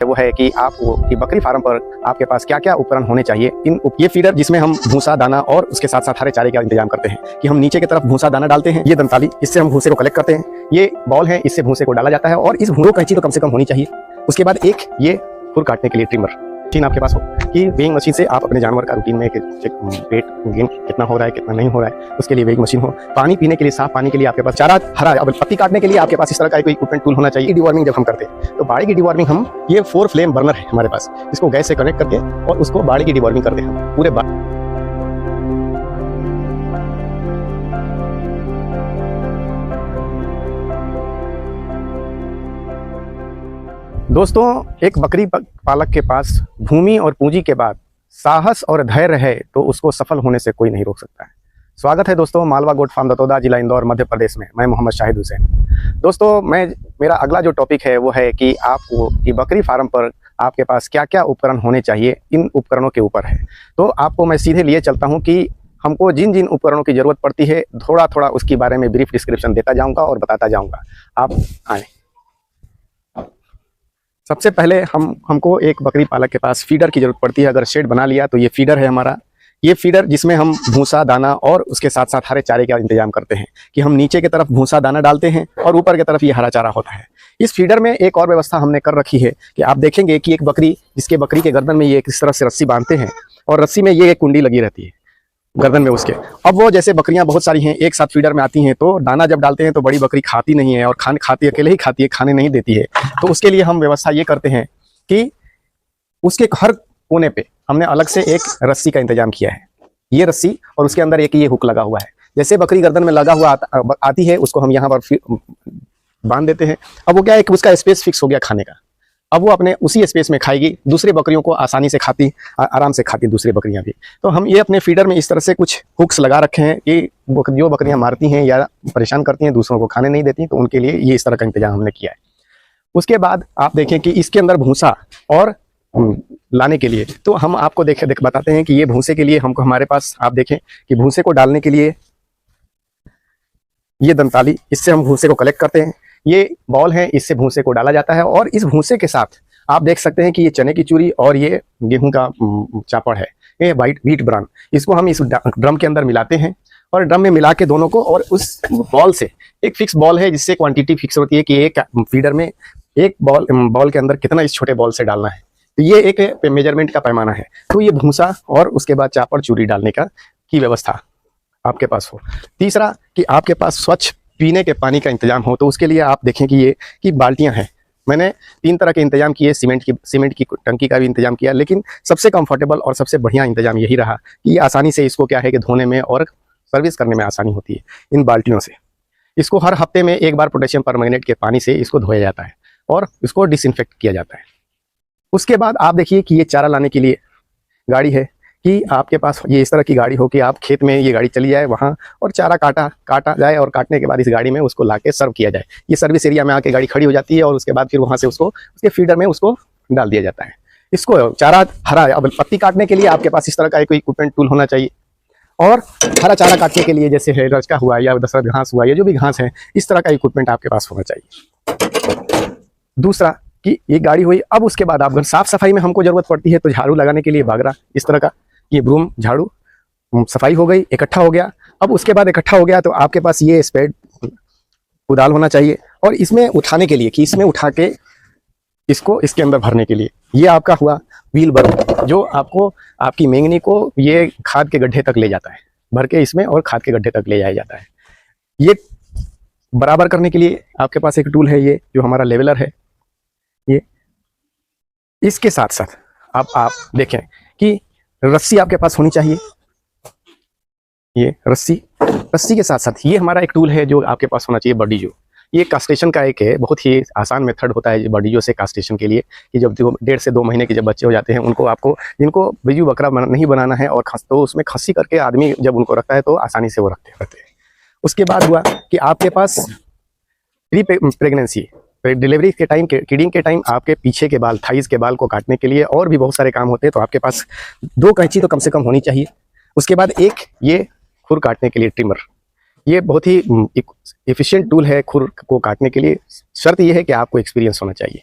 वो है कि आप कि बकरी फार्म पर आपके पास क्या क्या उपकरण होने चाहिए। ये फीडर जिसमें हम भूसा दाना और उसके साथ साथ हरे चारे का इंतजाम करते हैं कि हम नीचे की तरफ भूसा दाना डालते हैं। ये दंताली, इससे हम भूसे को कलेक्ट करते हैं। ये बॉल है, इससे भूसे को डाला जाता है और इस भूरो कैंची तो कम से कम होनी चाहिए। उसके बाद एक ये खुर काटने के लिए ट्रिमर मशीन आपके पास हो कि वेइंग मशीन से आप अपने जानवर का रूटीन में वेट गेन कितना हो रहा है कितना नहीं हो रहा है उसके लिए वेइंग मशीन हो। पानी पीने के लिए, साफ पानी के लिए आपके पास चारा, हरा पत्ती काटने के लिए आपके पास इस तरह का कोई इक्विपमेंट टूल होना चाहिए। डिवॉर्मिंग जब हम करते हैं तो बाड़ी की डिवॉर्मिंग हम ये 4 फ्लेम बर्नर है हमारे पास, इसको गैस से कनेक्ट करके और उसको बाड़ी की डिवॉर्मिंग करते हैं पूरे दोस्तों, एक बकरी पालक के पास भूमि और पूंजी के बाद साहस और धैर्य है तो उसको सफल होने से कोई नहीं रोक सकता है। स्वागत है दोस्तों मालवा गोट फार्म दतौदा, जिला इंदौर, मध्य प्रदेश में। मैं मोहम्मद शाहिद हुसैन। दोस्तों, मेरा अगला जो टॉपिक है वो है कि कि बकरी फार्म पर आपके पास क्या क्या उपकरण होने चाहिए, इन उपकरणों के ऊपर है। तो आपको मैं सीधे लिए चलता हूँ कि हमको जिन जिन उपकरणों की ज़रूरत पड़ती है थोड़ा थोड़ा उसके बारे में ब्रीफ डिस्क्रिप्शन देता जाऊँगा और बताता जाऊँगा। आप आए। सबसे पहले हमको एक बकरी पालक के पास फीडर की ज़रूरत पड़ती है। अगर शेड बना लिया तो ये फीडर है हमारा। ये फीडर जिसमें हम भूसा दाना और उसके साथ साथ हरे चारे का इंतजाम करते हैं कि हम नीचे की तरफ भूसा दाना डालते हैं और ऊपर की तरफ ये हरा चारा होता है। इस फीडर में एक और व्यवस्था हमने कर रखी है कि आप देखेंगे कि एक बकरी, जिसके बकरी के गर्दन में ये किस तरह से रस्सी बांधते हैं और रस्सी में ये एक कुंडी लगी रहती है गर्दन में उसके। अब वो जैसे बकरियां बहुत सारी हैं एक साथ फीडर में आती हैं तो दाना जब डालते हैं तो बड़ी बकरी खाती नहीं है और खाती अकेले ही खाती है, खाने नहीं देती है। तो उसके लिए हम व्यवस्था ये करते हैं कि उसके हर कोने पे हमने अलग से एक रस्सी का इंतजाम किया है। ये रस्सी और उसके अंदर एक ये हुक लगा हुआ है। जैसे बकरी गर्दन में लगा हुआ आती है उसको हम यहाँ पर बांध देते हैं। अब वो क्या है कि उसका स्पेस फिक्स हो गया खाने का। अब वो अपने उसी स्पेस में खाएगी, दूसरी बकरियों को आसानी से खाती, आराम से खाती दूसरी बकरियां भी। तो हम ये अपने फीडर में इस तरह से कुछ हुक्स लगा रखे हैं कि जो बकरियां मारती हैं या परेशान करती हैं, दूसरों को खाने नहीं देती, तो उनके लिए ये इस तरह का इंतजाम हमने किया है। उसके बाद आप देखें कि इसके अंदर भूसा और लाने के लिए तो हम आपको बताते हैं कि ये भूसे के लिए हमको हमारे पास आप देखें कि भूसे को डालने के लिए ये दंताली, इससे हम भूसे को कलेक्ट करते हैं। ये बॉल है, इससे भूसे को डाला जाता है और इस भूसे के साथ आप देख सकते हैं कि ये चने की चूरी और ये गेहूं का चापड़ है, ये व्हीट ब्रान। इसको हम इस ड्रम के अंदर मिलाते हैं और ड्रम में मिला के दोनों को, और उस बॉल से एक फिक्स बॉल है जिससे क्वांटिटी फिक्स होती है कि एक फीडर में एक बॉल के अंदर कितना इस छोटे बॉल से डालना है। तो ये एक मेजरमेंट का पैमाना है। तो ये भूसा और उसके बाद चापड़ चूरी डालने की व्यवस्था आपके पास हो। तीसरा कि आपके पास स्वच्छ पीने के पानी का इंतजाम हो। तो उसके लिए आप देखें कि बाल्टियां हैं। मैंने 3 तरह के इंतजाम किए, सीमेंट की टंकी का भी इंतजाम किया, लेकिन सबसे कंफर्टेबल और सबसे बढ़िया इंतजाम यही रहा कि आसानी से इसको क्या है कि धोने में और सर्विस करने में आसानी होती है इन बाल्टियों से। इसको हर हफ्ते में एक बार पोटेशियम परमैंगनेट के पानी से इसको धोया जाता है और इसको डिसइंफेक्ट किया जाता है। उसके बाद आप देखिए कि ये चारा लाने के लिए गाड़ी है कि आपके पास ये इस तरह की गाड़ी हो कि आप खेत में ये गाड़ी चली जाए वहाँ और चारा काटा जाए और काटने के बाद इस गाड़ी में उसको लाके सर्व किया जाए। ये सर्विस एरिया में आके गाड़ी खड़ी हो जाती है और उसके बाद फिर वहाँ से उसको उसके फीडर में उसको डाल दिया जाता है। इसको चारा हरा पत्ती काटने के लिए आपके पास इस तरह का कोई इक्विपमेंट टूल होना चाहिए और हरा चारा काटने के लिए जैसे है रजका हुआ या दशरथ घास हुआ या जो भी घास है, इस तरह का इक्विपमेंट आपके पास होना चाहिए। दूसरा कि ये गाड़ी हुई। अब उसके बाद आप साफ सफाई में हमको जरूरत पड़ती है तो झाड़ू लगाने के लिए बागरा, इस तरह का ये ब्रूम झाड़ू, सफाई हो गई, इकट्ठा हो गया। अब उसके बाद इकट्ठा हो गया तो आपके पास ये स्पेड कुदाल होना चाहिए और इसमें उठाने के लिए कि इसमें उठा के इसको इसके अंदर भरने के लिए ये आपका हुआ व्हील बर, जो आपको आपकी मेंगनी को ये खाद के गड्ढे तक ले जाता है, भर के इसमें और खाद के गड्ढे तक ले जाया जाता है। ये बराबर करने के लिए आपके पास एक टूल है, ये जो हमारा लेवलर है। ये इसके साथ साथ आप देखें कि रस्सी आपके पास होनी चाहिए। ये रस्सी के साथ साथ ये हमारा एक टूल है जो आपके पास होना चाहिए, बडीजो। ये कास्टेशन का एक है, बहुत ही आसान मेथड होता है बडीजो से कास्टेशन के लिए कि जब 1.5 से 2 महीने के जब बच्चे हो जाते हैं उनको आपको जिनको बिजू बकरा नहीं बनाना है और तो उसमें खस्सी करके आदमी जब उनको रखता है तो आसानी से वो रखते हैं। उसके बाद हुआ कि आपके पास प्री प्रेगनेंसी डिलीवरी के टाइम, किडिंग के टाइम आपके पीछे के बाल, थाइज के बाल को काटने के लिए और भी बहुत सारे काम होते हैं, तो आपके पास 2 कैंची तो कम से कम होनी चाहिए। उसके बाद एक ये खुर काटने के लिए ट्रिमर, ये बहुत ही एफिशिएंट टूल है खुर को काटने के लिए। शर्त यह है कि आपको एक्सपीरियंस होना चाहिए।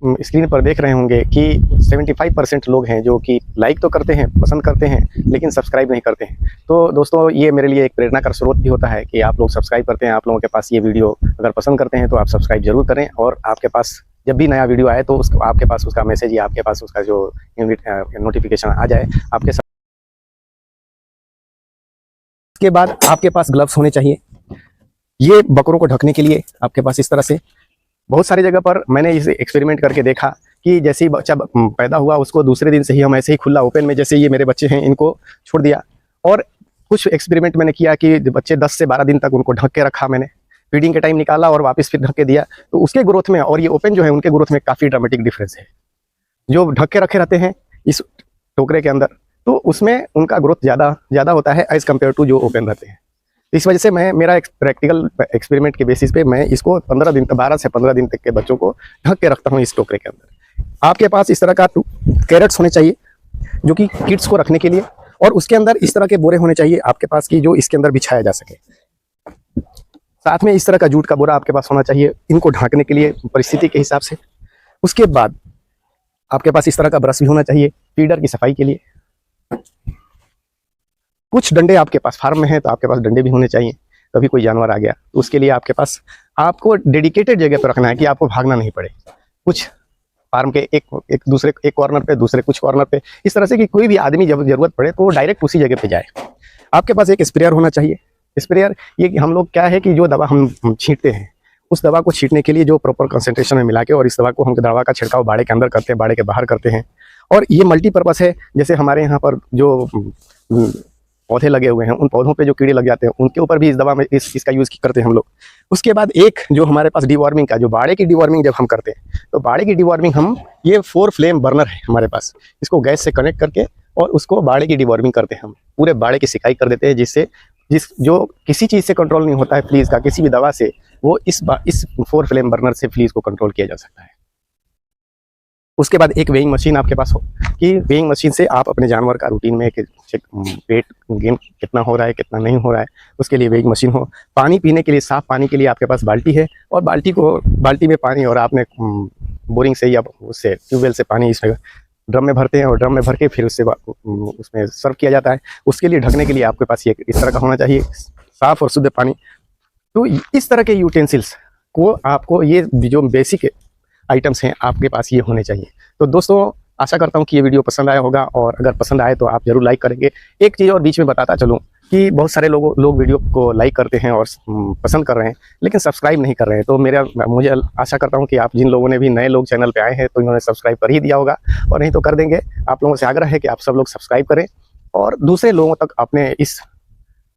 स्क्रीन पर देख रहे होंगे कि 75% लोग हैं जो कि लाइक तो करते हैं, पसंद करते हैं, लेकिन सब्सक्राइब नहीं करते हैं। तो दोस्तों ये मेरे लिए एक प्रेरणा का स्रोत भी होता है कि आप लोग सब्सक्राइब करते हैं। आप लोगों के पास ये वीडियो अगर पसंद करते हैं तो आप सब्सक्राइब जरूर करें, और आपके पास जब भी नया वीडियो आए तो उसको आपके पास उसका मैसेज या आपके पास उसका जो नोटिफिकेशन आ जाए आपके साथ। इसके बाद आपके पास ग्लव्स होने चाहिए। ये बकरों को ढकने के लिए आपके पास इस तरह से, बहुत सारी जगह पर मैंने इसे एक्सपेरिमेंट करके देखा कि जैसे ही बच्चा पैदा हुआ उसको दूसरे दिन से ही हम ऐसे ही खुला ओपन में, जैसे ये मेरे बच्चे हैं इनको छोड़ दिया। और कुछ एक्सपेरिमेंट मैंने किया कि बच्चे 10 से 12 दिन तक उनको ढक के रखा, मैंने फीडिंग के टाइम निकाला और वापस फिर ढक के दिया, तो उसके ग्रोथ में और ये ओपन जो है उनके ग्रोथ में काफ़ी ड्रामेटिक डिफरेंस है। जो ढक के रखे रहते हैं इस टोकरे के अंदर, तो उसमें उनका ग्रोथ ज़्यादा होता है एज़ कम्पेयर टू जो ओपन रहते हैं। इस वजह से मैं मेरा प्रैक्टिकल एक्सपेरिमेंट के बेसिस पे मैं इसको 12 से 15 दिन तक के बच्चों को ढक के रखता हूँ इस टोकरे के अंदर। आपके पास इस तरह का कैरेट्स होने चाहिए जो कि किड्स को रखने के लिए, और उसके अंदर इस तरह के बोरे होने चाहिए आपके पास की जो इसके अंदर बिछाया जा सके। साथ में इस तरह का जूट का बोरा आपके पास होना चाहिए इनको ढांकने के लिए परिस्थिति के हिसाब से। उसके बाद आपके पास इस तरह का ब्रश भी होना चाहिए फीडर की सफाई के लिए। कुछ डंडे आपके पास फार्म में है तो आपके पास डंडे भी होने चाहिए, कभी कोई जानवर आ गया तो उसके लिए आपके पास आपको डेडिकेटेड जगह पर रखना है कि आपको भागना नहीं पड़े। कुछ फार्म के एक दूसरे एक कॉर्नर पे, दूसरे कुछ कॉर्नर पे, इस तरह से कि कोई भी आदमी जब जरूरत पड़े तो वो डायरेक्ट उसी जगह पे जाए। आपके पास एक स्प्रेयर होना चाहिए। स्प्रेयर ये कि हम लोग क्या है कि जो दवा हम छींटते हैं उस दवा को छींटने के लिए जो प्रॉपर कंसंट्रेशन में मिला के, और इस दवा को हम दवा का छिड़काव बाड़े के अंदर करते हैं, बाड़े के बाहर करते हैं। और ये मल्टीपर्पज़ है। जैसे हमारे यहाँ पर जो पौधे लगे हुए हैं उन पौधों पे जो कीड़े लग जाते हैं उनके ऊपर भी इस दवा में इसका यूज़ करते हैं हम लोग। उसके बाद एक जो हमारे पास डिवॉर्मिंग का, जो बाड़े की डिवॉर्मिंग जब हम करते हैं तो बाड़े की डिवॉर्मिंग हम, ये 4 फ्लेम बर्नर है हमारे पास, इसको गैस से कनेक्ट करके और उसको बाड़े की डिवॉर्मिंग करते हैं हम। पूरे बाड़े की सिकाई कर देते हैं जिससे जो किसी चीज़ से कंट्रोल नहीं होता है फ्लीज का, किसी भी दवा से, वो इस 4 फ्लेम बर्नर से फ्लीज को कंट्रोल किया जा सकता है। उसके बाद एक वेइंग मशीन आपके पास हो कि वेइंग मशीन से आप अपने जानवर का रूटीन में वेट गेन कितना हो रहा है कितना नहीं हो रहा है, उसके लिए वेइंग मशीन हो। पानी पीने के लिए, साफ़ पानी के लिए आपके पास बाल्टी है, और बाल्टी में पानी, और आपने बोरिंग से या उससे ट्यूबवेल से पानी इसमें ड्रम में भरते हैं और ड्रम में भर के फिर उसमें सर्व किया जाता है। उसके लिए ढकने के लिए आपके पास ये इस तरह का होना चाहिए, साफ़ और शुद्ध पानी। तो इस तरह के यूटेंसिल्स को आपको, ये जो बेसिक आइटम्स हैं आपके पास ये होने चाहिए। तो दोस्तों आशा करता हूँ कि ये वीडियो पसंद आया होगा, और अगर पसंद आए तो आप जरूर लाइक करेंगे। एक चीज़ और बीच में बताता चलूँ कि बहुत सारे लोग वीडियो को लाइक करते हैं और पसंद कर रहे हैं लेकिन सब्सक्राइब नहीं कर रहे हैं। तो मुझे आशा करता हूँ कि आप जिन लोगों ने भी नए लोग चैनल पे आए हैं तो इन्होंने सब्सक्राइब कर ही दिया होगा, और नहीं तो कर देंगे। आप लोगों से आग्रह है कि आप सब लोग सब्सक्राइब करें और दूसरे लोगों तक अपने इस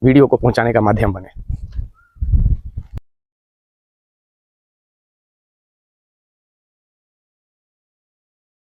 वीडियो को पहुँचाने का माध्यम बने।